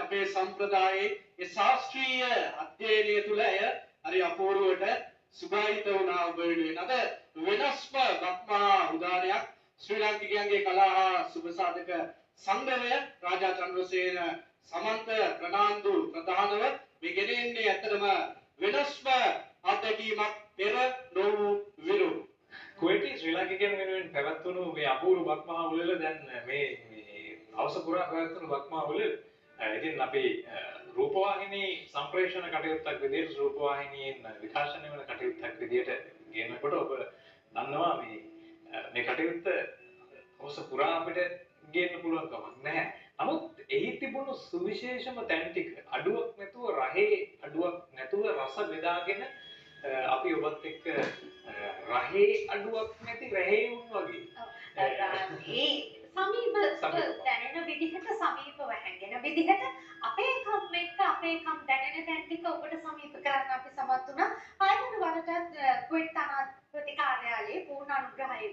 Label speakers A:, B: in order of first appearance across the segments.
A: අපේ සම්ප්‍රදායේ ඒ ශාස්ත්‍රීය අධ්‍යයනය තුළ එය හරි අපූර්වට සුභාවිත වුණා ඔබ වෙනුවෙන්. අද වෙනස්ම බක්මහා උදානයක් ශ්‍රී ලාංකිකයන්ගේ කලා හා සුභ සාධක සංගමය රාජා චන්ද්‍රසේන සමන්ත ප්‍රනාන්දු ප්‍රධානව මේ ගෙනෙන්නේ ඇත්තටම වෙනස්ම අත්දැකීමක් පෙර නොවූ විරු.
B: කුවේටි ශ්‍රී ලාංකිකයන් වෙනුවෙන් පැවැත්වුණු මේ අපූර්ව බක්මහා උළෙල දැන් මේ අවස පුරා පැවැත්වුණු බක්මහා උළෙල ඉතින් අපි රූපවාහිනී සම්ප්‍රේෂණ කටයුත්තක් විදිහට රූපවාහිනියෙන් විකාශනය වන කටයුත්තක් විදිහට ගෙනකොට ඔබ දන්නවා මේ කටයුත්ත අවස පුරා අපිට ගේන්න පුළුවන් කමක් නැහැ. නමුත් එහි තිබුණු සුවිශේෂම තැන් ටික අඩුවක් නැතුව රහේ අඩුවක් නැතුව රස බෙදාගෙන අපි ඔබත් එක්ක රහේ අඩුවක් නැති රහේුන් වගේ
C: ඒ සමීප දැනෙන විදිහට සමීපව හැංගෙන විදිහට අපේ කම් එක්ක අපේ කම් දැනෙන තැන් ටික ඔබට සමීප කරන්න අපි සමත් වුණා. ආයතන වලට කුවේට් තානාපති කාර්යාලයේ පූර්ණ අනුග්‍රහය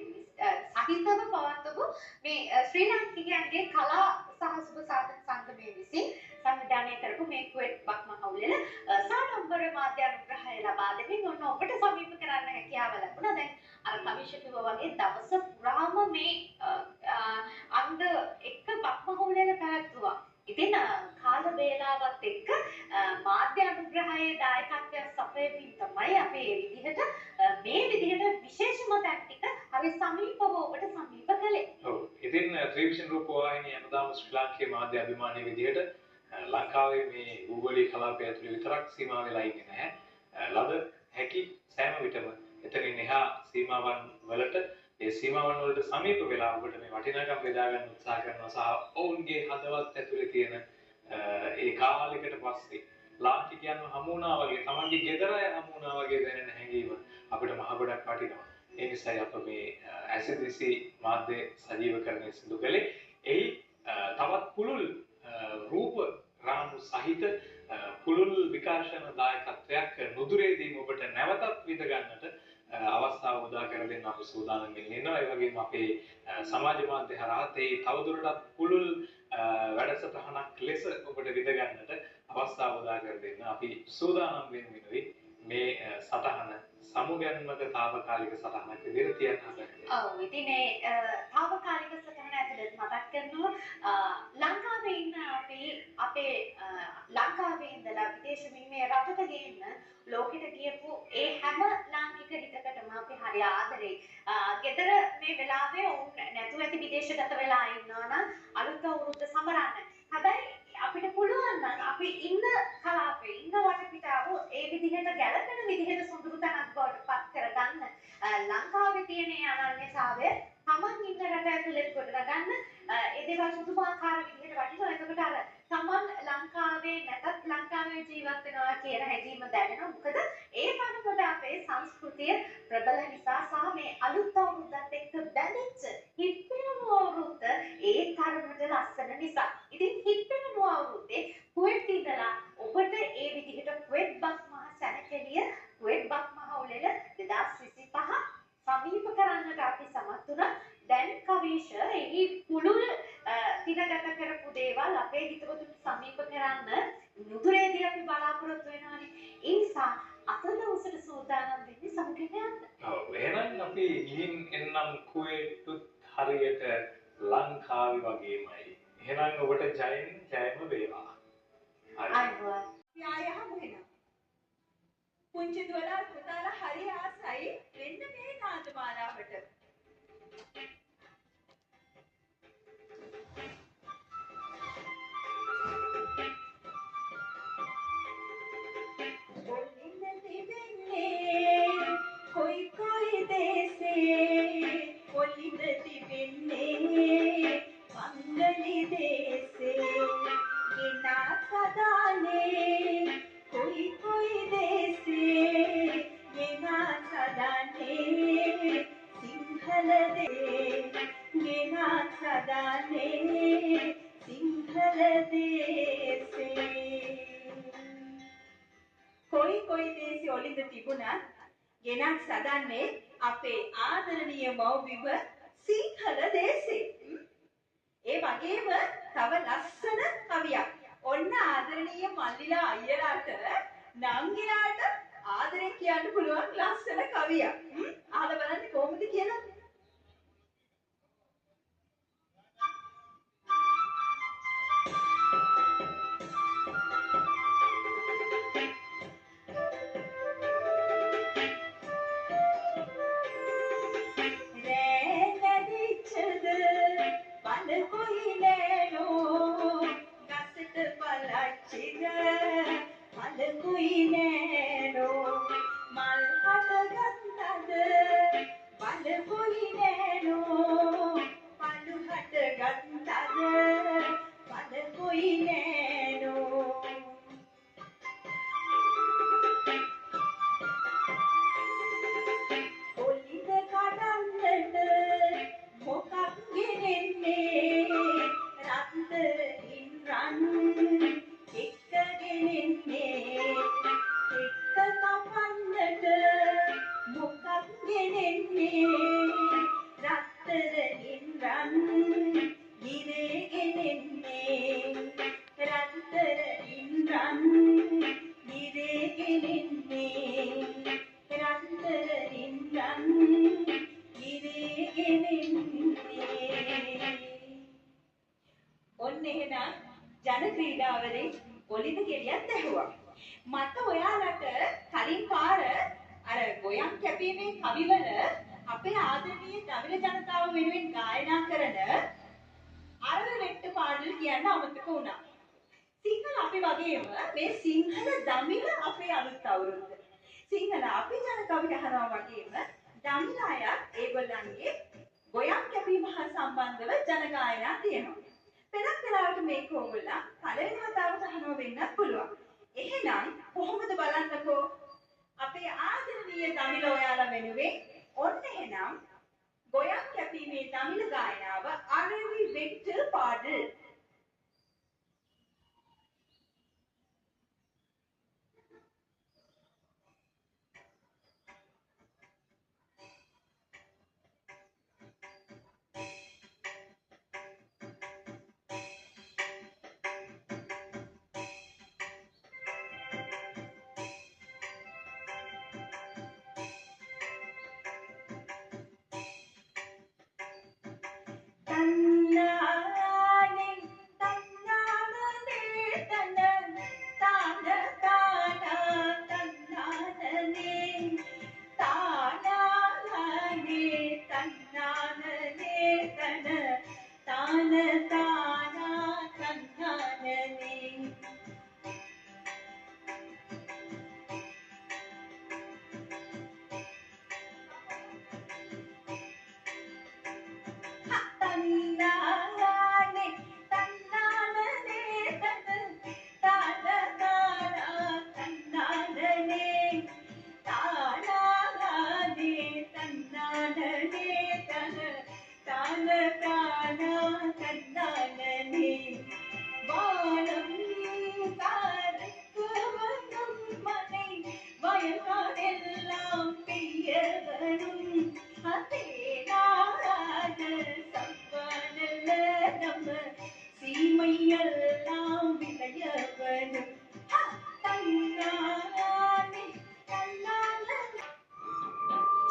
C: සහිතව පවත්වපු මේ ශ්‍රී ලාංකිකයන්ගේ කලා සහ සුබ සාධක සංගමයේ විසින් සංවිධානය කරපු මේ කුවේට් බක්මහා උළෙල සාඩම්බර මාධ්‍ය අනුග්‍රහය ලබා දෙමින් ඔන්න ඔබට සමීප කරන්න හැකියාව ලැබුණා. දැන් අර කමිෂ කිව්වා වගේ දවස පුරාම මේ අංග එක්ක බක්මහා උළෙල පැවැත්වුවා. ඉතින් කාල වේලාවත් එක්ක මාධ්‍ය අනුග්‍රහයේ දායකත්වය සපයමින් තමයි අපි මේ විදිහට විශේෂම තැන් ටික හරි සමීපව ඔබට සමීප කළේ.
B: ඔව්. ඉතින් ත්‍රිවිෂන් රූපවාහිනිය හැමදාම ශ්‍රී ලාංකේය මාධ්‍ය අභිමානී විදිහට ලංකාවේ මේ භූගෝලීය කලාපය ඇතුළේ විතරක් සීමා වෙලා ඉන්නේ නැහැ. ලද හැකි සෑම විටම එතනින් එහා සීමාවන් වලට ඒ සීමාවන් වලට සමීප වෙලා ඔබට මේ වටිනාකම් බෙදා ගන්න උත්සාහ කරනවා සහ ඔවුන්ගේ හදවත් ඇතුලේ තියෙන ඒ කාලයකට පස්සේ ලාංකිකයන්ව හමු වුණා වගේ තමන්ගේ ගෙදර අය හමු වුණා වගේ දැනෙන හැඟීම අපිට මහ ගොඩක් වටිනවා. ඒ නිසායි අප මේ ඇසිඩිසි මාධ්‍ය සජීවකරණය සිදු කළේ. එහි තවත් පුළුල් රූප රාමු සහිත පුළුල් විකාශන දායකත්වයක් නුදුරේදීම ඔබට නැවතත් විඳ ගන්නට අවස්ථාව උදා කර දෙන්න අපි සූදානම් වෙන්නේ ඉන්නවා. ඒ වගේම අපේ සමාජ මාධ්‍ය හරහා තවදුරටත් පුළුල් වැඩසටහනක් ලෙස ඔබට විඳ ගන්නට අවස්ථාව උදා කර දෙන්න අපි සූදානම් වෙනුයි මේ සටහන සමුගැන්මක තාවකාලික සටහනක් විදිහට තියන්න හදන්නේ.
C: ඔව් ඉතින් මේ තාවකාලික සටහන ඇතුළත මතක් කරනවා ලංකාවේ ඉන්න අපේ ලංකාවේ ඉඳලා විදේශ විනිමය රටට ගේන්න ලෝකෙට ගියපු ඒ හැම ලාංකික හිතකටම අපි හරි ආදරේ. ගෙදර මේ වෙලාවේ උන් නැතුව ඇති විදේශගත වෙලා ඉන්නවා නම් අලුත් අවුරුද්ද සමරන්න. හැබැයි අපිට පුළුවන් නම් අපි ඉන්න කලාපේ ඉන්න වටපිටාව ඒ විදිහට ගැළපෙන විදිහට සොඳුරු තැනක් බවට පත් කරගන්න ලංකාවේ තියෙන අනන්‍යතාවය තමන් ඉන්න රට ඇතුළේ ගොඩනගන්න ඒ දේවල් පුදුමාකාර විදිහට වටිනවා. එතකොට අර තමන් ලංකාවේ නැතත් ලංකාවේ ජීවත් වෙනවා කියන හැඟීම දැනෙනවා. මොකද ඒ තරමට අපේ සංස්කෘතිය ප්‍රබල නිසා සහ මේ අලුත් අවුරුද්දත් එක්ක බැඳිච්ච හිට්පෙනුණු අවුරුද්ද ඒ තරමට ලස්සන නිසා. ඉතින් හිට්පෙනුණු අවුරුද්දේ කුවේට් ඉඳලා ඔබට ඒ විදිහට කුවේට් බක්මහා සැනකෙළිය කුවේට් බක්මහා උළෙල 2025 සමීප කරන්නට අපි සමත් වුණා. දැන් කවීෂ එහි පුළුල් දිනගත කරපු දේවල් අපේ හිතවතුන් සමීප කරන්න නුදුරේදී අපි බලාපොරොත්තු වෙනවානේ. ඒ නිසා අතල උසට සූදානම් වෙන්නේ සමුගෙන යන්න.
B: ඔව් එහෙනම් අපි ගිහින් එන්නම් කුවේට් හරියට ලංකාවේ වගේමයි. එහෙනම් ඔබට ජයම වේවා.
C: අයිබෝන්.
D: යායහම වෙනවා. පුංචි දුවලා පුතාලා හරි ආසයි වෙන්න මේ නාටමාලාවට. कोई देसे कोलिंद तिबेन्ने मंगली देसे गिना सदाने कोई देसे गिना सदाने सिंहल दे गिना सदाने सिंहल देसे कोई देसे ओलिंद तिबुना ගෙනත් සදන්නේ අපේ ආදරණීය මව්බිම සිංහල දේශේ. ඒ වගේම තව ලස්සන කවියක් ඔන්න ආදරණීය මල්ලිලා අයියලාට නංගිලාට ආදරේ කියන්න පුළුවන් ලස්සන කවියක්. අහලා බලන්න කොහොමද කියලා. ඔන්න එහෙනම් ජන ක්‍රීඩාවලින් ඔලිද ගෙඩියක් ඇහුවා. මට ඔයාලට කලින් පාර අර ගොයම් කැපීමේ කවිවල අපේ ආදරණීය දමිළ ජනතාව වෙනුවෙන් ගායනා කරන අරව වෙට්ට පාඩල කියන්න අමතක වුණා. සිංහල අපි වගේම මේ සිංහල දමිළ අපේ අලුත් අවුරුද්ද. සිංහල අපි ජන කවි අහනවා වගේම දමිළ අය ඒගොල්ලන්ගේ ගොයම් කැපීම හා සම්බන්ධව ජන ගායනා තියෙනවා. පෙරක් වෙලාවට මේක ඕගොල්ලන් පළවෙනි වතාවට අහනවා වෙන්නත් පුළුවන්. එහෙනම් කොහොමද බලන්නකෝ අපේ ආදරණීය දමිළ ඔයාලා වෙනුවෙන් ඔන්න එහෙනම් ගොයම් කැපීමේ දමිළ ගායනාව අරවි වෙට්ට පාඩල්.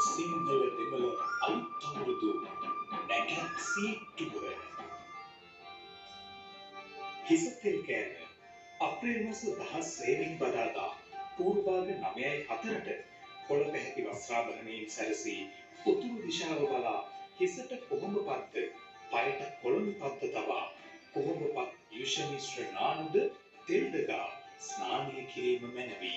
E: සිංහල දෙමළ අලුත් අවුරුදු නැකත් සීටුව හිසතෙල් කෑම අප්‍රේල් මාස 16 වෙනි බදාදා පූර්වාග 9:04ට කොළ පැහැති වස්ත්‍රාභරණයෙන් සැරසී උතුරු දිශාව බලා හිසට කොහොඹ පත්ත පයට කොළඹ පත්ත තබා කොහොඹ පත් යුෂ මිශ්‍ර නානුද තෙල් දගා ස්නානය කිරීම මැනවි.